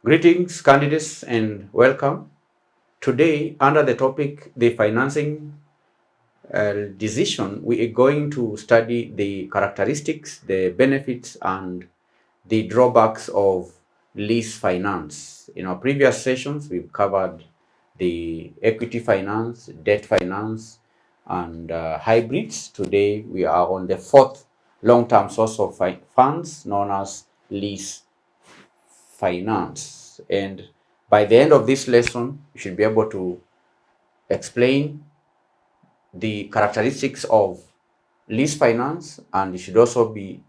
Greetings, candidates, and welcome. Today, under the topic, the financing decision, we are going to study the characteristics, the benefits, and the drawbacks of lease finance. In our previous sessions, we've covered the equity finance, debt finance, and hybrids. Today, we are on the fourth long-term source of funds known as lease finance. And by the end of this lesson, you should be able to explain the characteristics of lease finance, and you should also be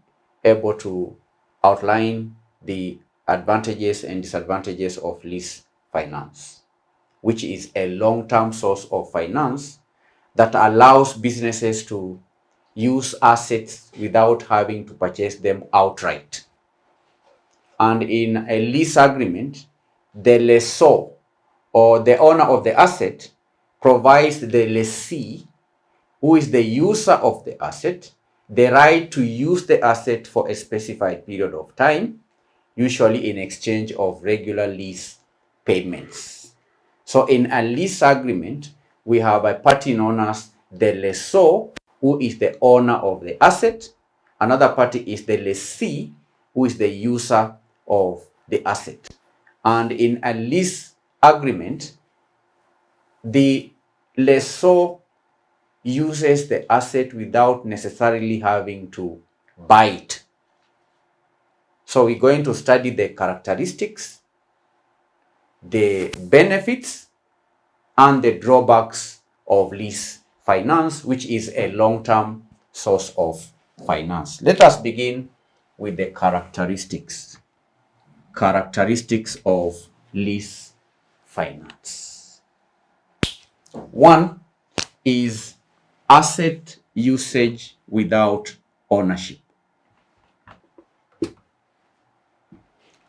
able to outline the advantages and disadvantages of lease finance, which is a long-term source of finance that allows businesses to use assets without having to purchase them outright. And in a lease agreement, the lessor or the owner of the asset provides the lessee, who is the user of the asset, the right to use the asset for a specified period of time, usually in exchange of regular lease payments. So in a lease agreement, we have a party known as the lessor, who is the owner of the asset. Another party is the lessee, who is the user of the asset. And in a lease agreement, the lessor uses the asset without necessarily having to buy it. So we're going to study the characteristics, the benefits, and the drawbacks of lease finance, which is a long-term source of finance. Let us begin with the characteristics. Characteristics of lease finance. One is asset usage without ownership.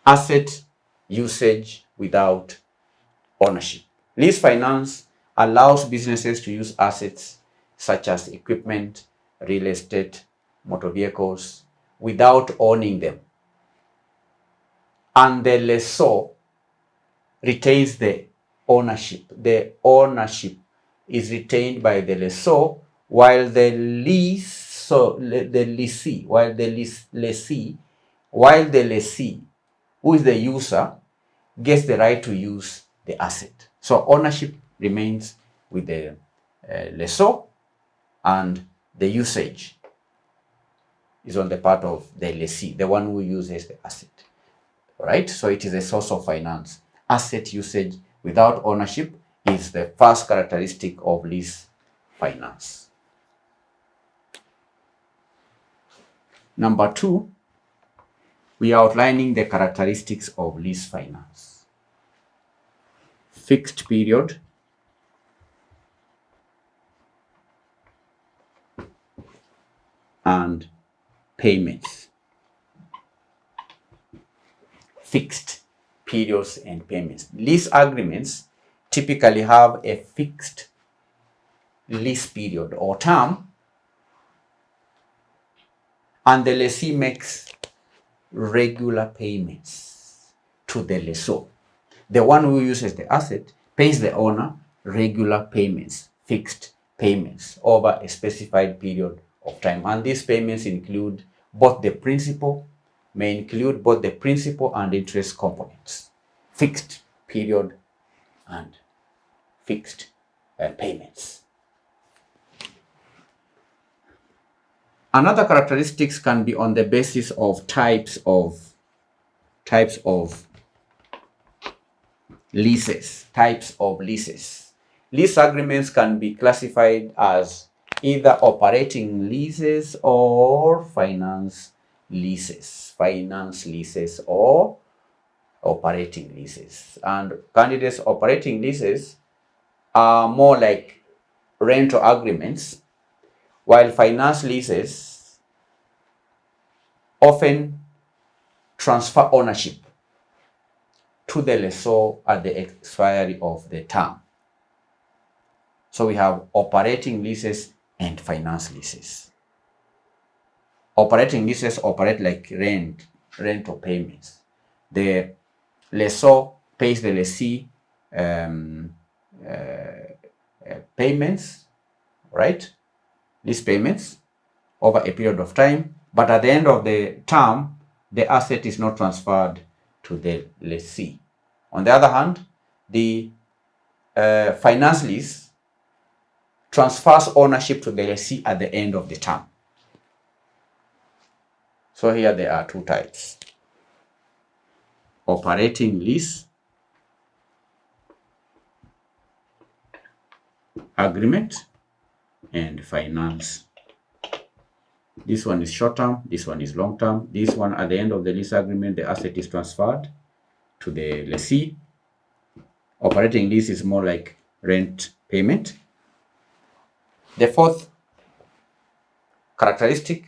Asset usage without ownership. Lease finance allows businesses to use assets such as equipment, real estate, motor vehicles without owning them. And the lessor retains the ownership. The ownership is retained by the lessor, while the lessee, who is the user, gets the right to use the asset. So ownership remains with the lessor, and the usage is on the part of the lessee, the one who uses the asset. All right, so it is a source of finance. Asset usage without ownership is the first characteristic of lease finance. Number two, we are outlining the characteristics of lease finance. Fixed period, and payments. Fixed periods and payments. Lease agreements typically have a fixed lease period or term, and the lessee makes regular payments to the lessor. The one who uses the asset pays the owner regular payments, fixed payments over a specified period of time. And these payments include both the principal, may include both the principal and interest components. Fixed period and fixed payments. Another characteristics can be on the basis of types of leases. Types of leases. Lease agreements can be classified as either operating leases or finance leases. Finance leases or operating leases. And candidates, operating leases are more like rental agreements, while finance leases often transfer ownership to the lessor at the expiry of the term. So we have operating leases and finance leases. Operating leases operate like rent rental payments. The lessor pays the lessee payments, right? Lease payments over a period of time, but at the end of the term, the asset is not transferred to the lessee. On the other hand, the finance lease transfers ownership to the lessee at the end of the term. So here there are two types: operating lease agreement and finance. This one is short term, this one is long term. This one, at the end of the lease agreement, the asset is transferred to the lessee. Operating lease is more like rent payment. The fourth characteristic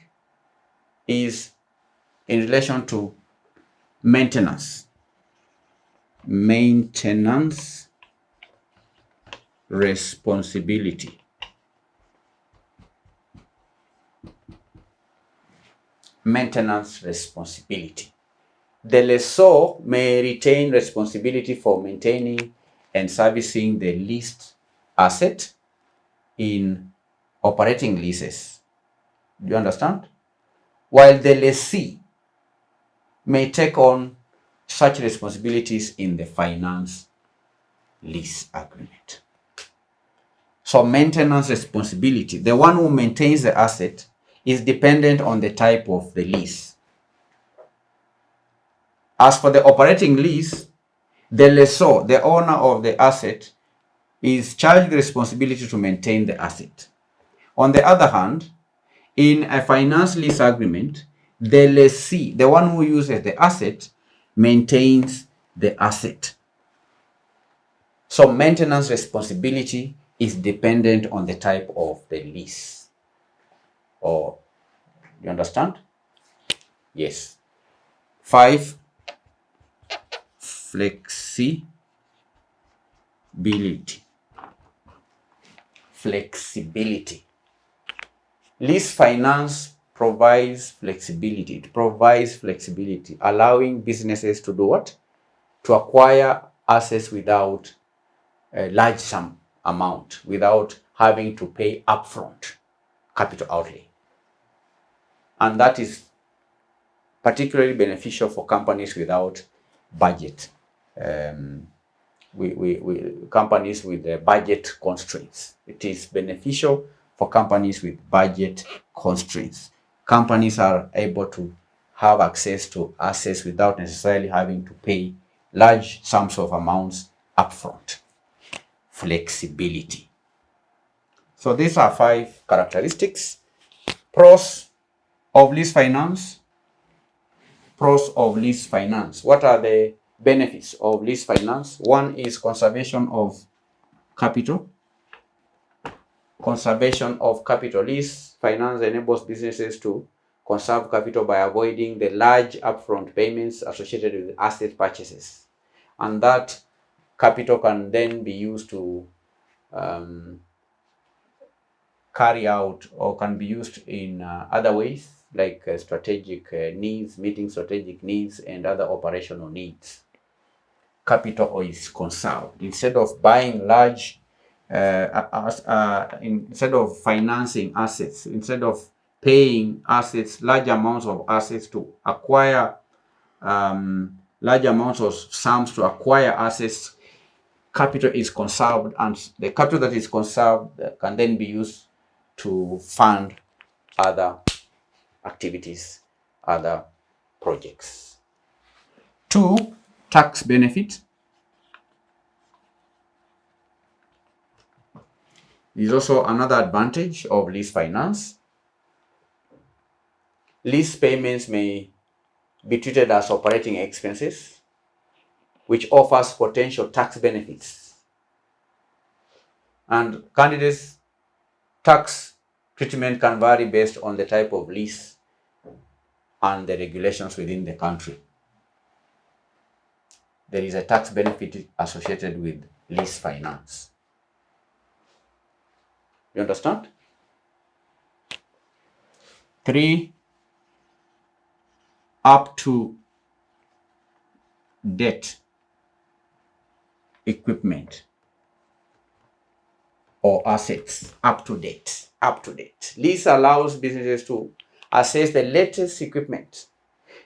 is in relation to maintenance. Maintenance responsibility. Maintenance responsibility. The lessor may retain responsibility for maintaining and servicing the leased asset in operating leases. Do you understand? While the lessee may take on such responsibilities in the finance lease agreement. So maintenance responsibility, the one who maintains the asset, is dependent on the type of the lease. As for the operating lease, the lessor, the owner of the asset, is charged the responsibility to maintain the asset. On the other hand, in a finance lease agreement, the lessee, the one who uses the asset, maintains the asset. So maintenance responsibility is dependent on the type of the lease. Or you understand? Yes. 5, flexibility. Flexibility. Lease finance provides flexibility. It provides flexibility, allowing businesses to do what? To acquire assets without a large sum amount, without having to pay upfront capital outlay. And that is particularly beneficial for companies without budget. Companies with budget constraints. It is beneficial for companies with budget constraints. Companies are able to have access to assets without necessarily having to pay large sums of amounts upfront. Flexibility. So these are 5 characteristics. Pros of lease finance. Pros of lease finance. What are the benefits of lease finance? One is conservation of capital. Conservation of capital. Lease finance enables businesses to conserve capital by avoiding the large upfront payments associated with asset purchases. And that capital can then be used to carry out, or can be used in other ways, like strategic needs, meeting strategic needs and other operational needs. Capital is conserved. Instead of buying large, instead of financing assets, instead of paying assets, large amounts of assets to acquire, large amounts of sums to acquire assets, capital is conserved, and the capital that is conserved can then be used to fund other activities, other projects. 2, tax benefit. Is also another advantage of lease finance. Lease payments may be treated as operating expenses, which offers potential tax benefits. And candidates' tax treatment can vary based on the type of lease and the regulations within the country. There is a tax benefit associated with lease finance. You understand? 3, up to date equipment or assets up to date. Lease allows businesses to assess the latest equipment,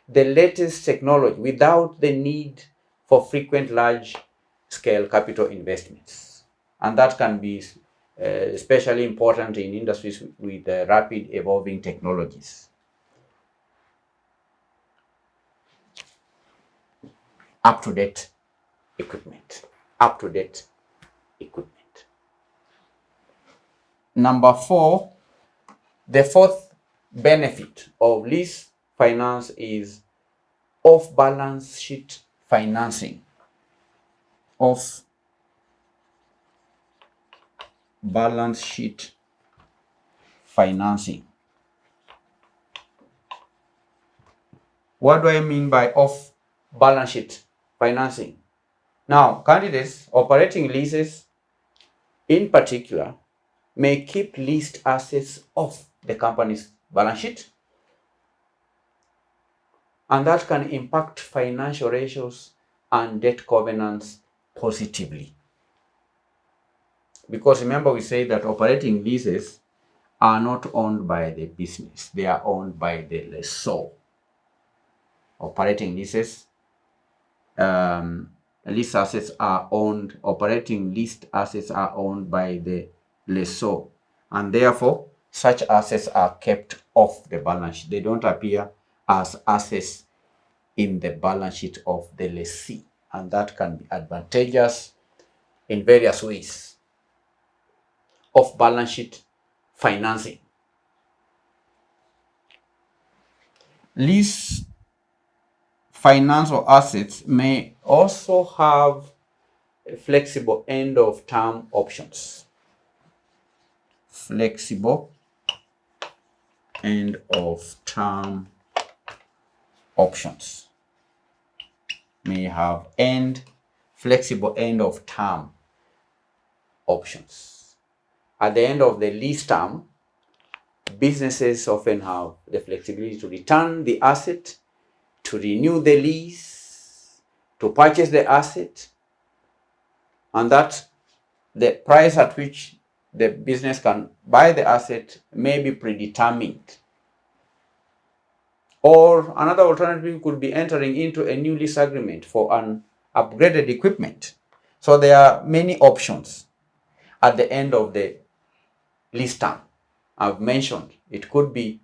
the latest technology without the need for frequent large-scale capital investments. And that can be especially important in industries with rapid evolving technologies. Up-to-date equipment. Number 4, the fourth benefit of lease finance is off-balance sheet financing. Off-balance sheet financing. What do I mean by off-balance sheet financing? Now, candidates operating leases in particular may keep leased assets off the company's balance sheet, and that can impact financial ratios and debt covenants positively. Because remember, we say that operating leases are not owned by the business, they are owned by the lessor. Operating leases, leased assets are owned, operating leased assets are owned by the lessor, and therefore such assets are kept off the balance sheet. They don't appear as assets in the balance sheet of the lessee, and that can be advantageous in various ways. Off balance sheet financing. Lease finance or assets may also have flexible end of term options. Flexible end of term options. May have flexible end of term options. At the end of the lease term, businesses often have the flexibility to return the asset, to renew the lease, to purchase the asset, and that the price at which the business can buy the asset may be predetermined. Or another alternative could be entering into a new lease agreement for an upgraded equipment. So there are many options at the end of the lease term. I've mentioned it could be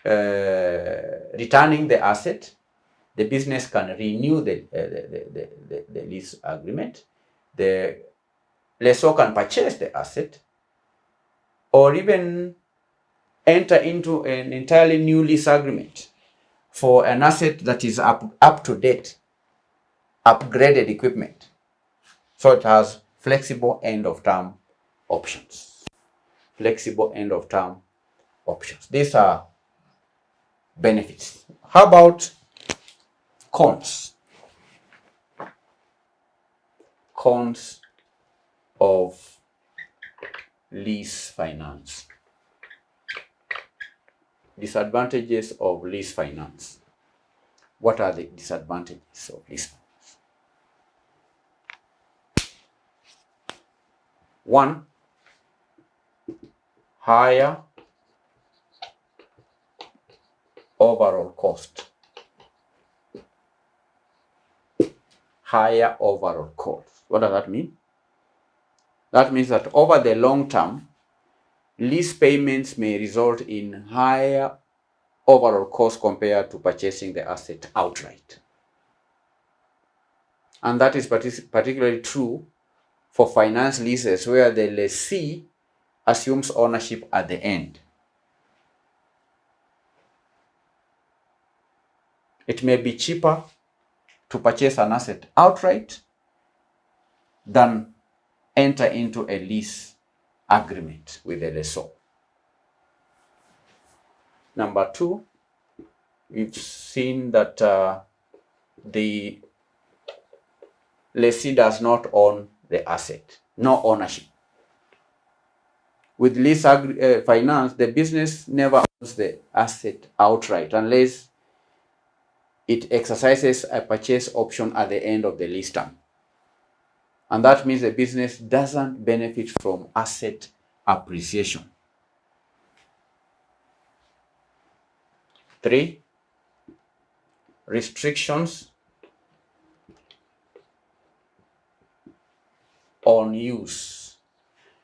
returning the asset. The business can renew the lease agreement. The lessor can purchase the asset, or even enter into an entirely new lease agreement for an asset that is up to date, upgraded equipment. So it has flexible end of term options. Flexible end of term options. These are benefits. How about cons? Cons of lease finance. Disadvantages of lease finance. What are the disadvantages of lease finance? 1, higher overall cost. Higher overall cost. What does that mean? That means that over the long term, lease payments may result in higher overall cost compared to purchasing the asset outright. And that is particularly true for finance leases, where the lessee assumes ownership at the end. It may be cheaper to purchase an asset outright than enter into a lease agreement with the lessor. Number 2, we've seen that the lessee does not own the asset, no ownership. With lease finance, the business never owns the asset outright unless it exercises a purchase option at the end of the lease term. And that means the business doesn't benefit from asset appreciation. 3, restrictions on use.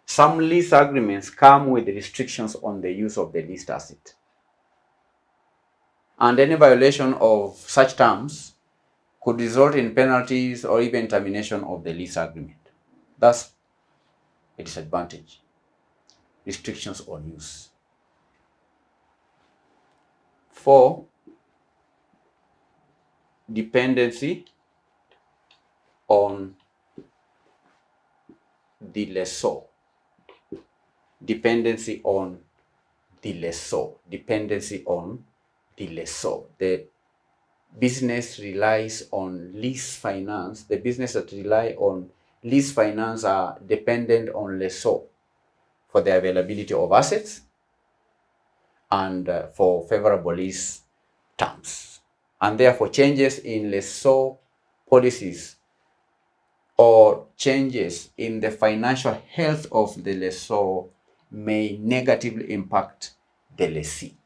Some lease agreements come with restrictions on the use of the leased asset. And any violation of such terms could result in penalties or even termination of the lease agreement. That's a disadvantage. Restrictions on use. 4, dependency on the lessor. Dependency on the lessor. Dependency on the lessor. The business relies on lease finance. The business that rely on lease finance are dependent on lessor for the availability of assets and for favorable lease terms. And therefore, changes in lessor policies or changes in the financial health of the lessor may negatively impact the lessee.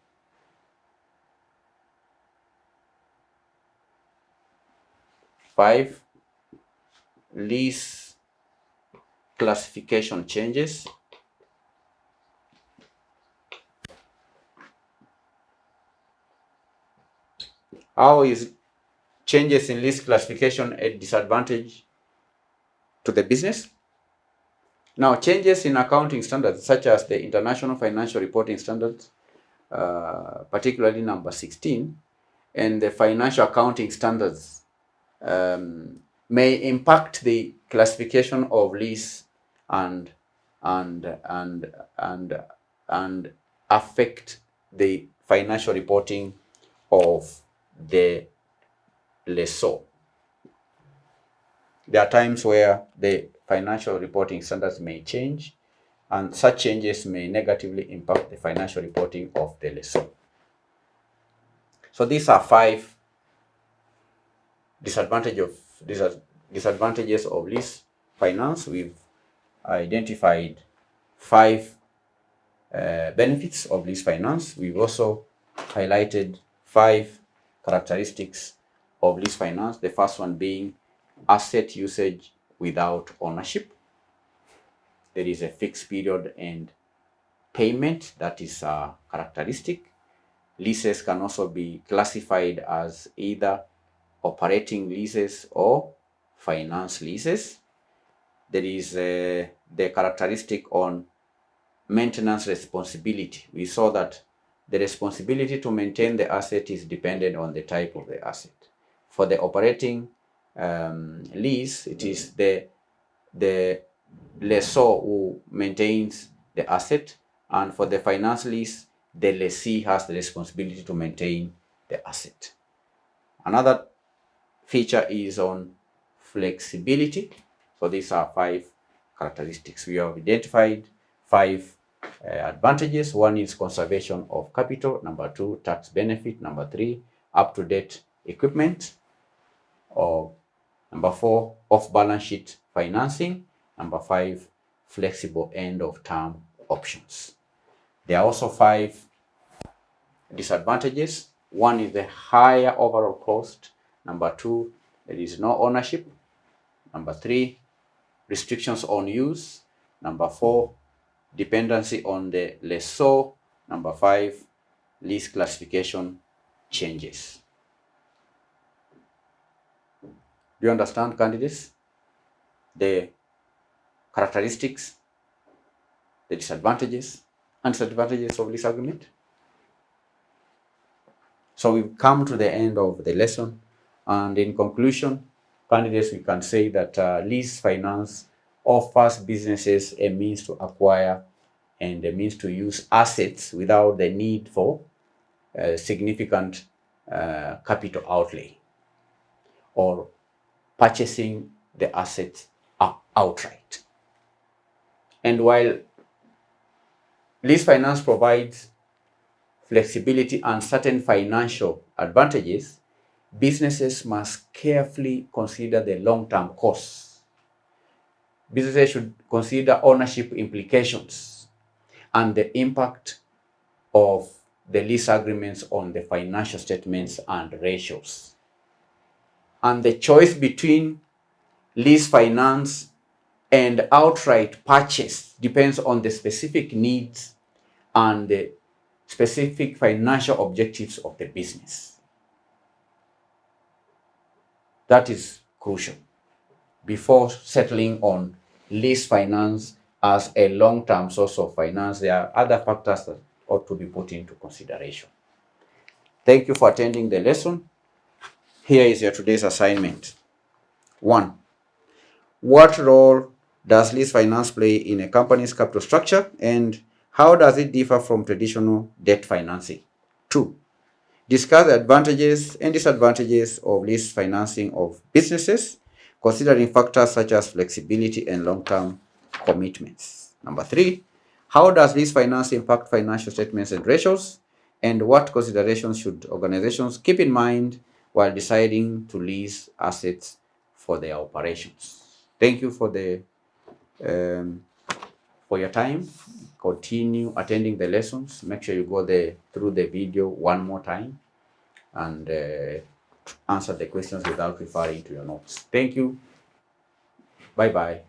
5, lease classification changes. How is changes in lease classification a disadvantage to the business? Now, changes in accounting standards, such as the International Financial Reporting Standards, particularly number 16, and the Financial Accounting Standards, may impact the classification of lease and affect the financial reporting of the lessor. There are times where the financial reporting standards may change, and such changes may negatively impact the financial reporting of the lessor. So these are 5 disadvantages of lease finance. We've identified 5 benefits of lease finance. We've also highlighted 5 characteristics of lease finance. The first one being asset usage without ownership. There is a fixed period and payment that is a characteristic. Leases can also be classified as either operating leases or finance leases. There is the characteristic on maintenance responsibility. We saw that the responsibility to maintain the asset is dependent on the type of the asset. For the operating lease, it is the lessor who maintains the asset, and for the finance lease, the lessee has the responsibility to maintain the asset. Another feature is on flexibility. So these are 5 characteristics. We have identified 5 advantages. 1 is conservation of capital. Number 2, tax benefit. Number 3, up-to-date equipment. Or number 4, off-balance sheet financing. Number 5, flexible end-of-term options. There are also 5 disadvantages. 1 is the higher overall cost. Number 2, there is no ownership. Number 3, restrictions on use. Number 4, dependency on the lessor. Number 5, lease classification changes. Do you understand, candidates? The characteristics, the disadvantages, and disadvantages of lease agreement. So we've come to the end of the lesson, and in conclusion, candidates, we can say that lease finance offers businesses a means to acquire and a means to use assets without the need for significant capital outlay or purchasing the assets outright. And while lease finance provides flexibility and certain financial advantages, businesses must carefully consider the long-term costs. Businesses should consider ownership implications and the impact of the lease agreements on the financial statements and ratios. And the choice between lease finance and outright purchase depends on the specific needs and the specific financial objectives of the business. That is crucial before settling on lease finance as a long-term source of finance. There are other factors that ought to be put into consideration. Thank you for attending the lesson. Here is your today's assignment. 1. What role does lease finance play in a company's capital structure, and how does it differ from traditional debt financing? 2. Discuss the advantages and disadvantages of lease financing of businesses, considering factors such as flexibility and long-term commitments. Number 3. How does lease finance impact financial statements and ratios, and what considerations should organizations keep in mind while deciding to lease assets for their operations? Thank you for your time. Continue attending the lessons. Make sure you go through the video one more time and answer the questions without referring to your notes. Thank you. Bye-bye.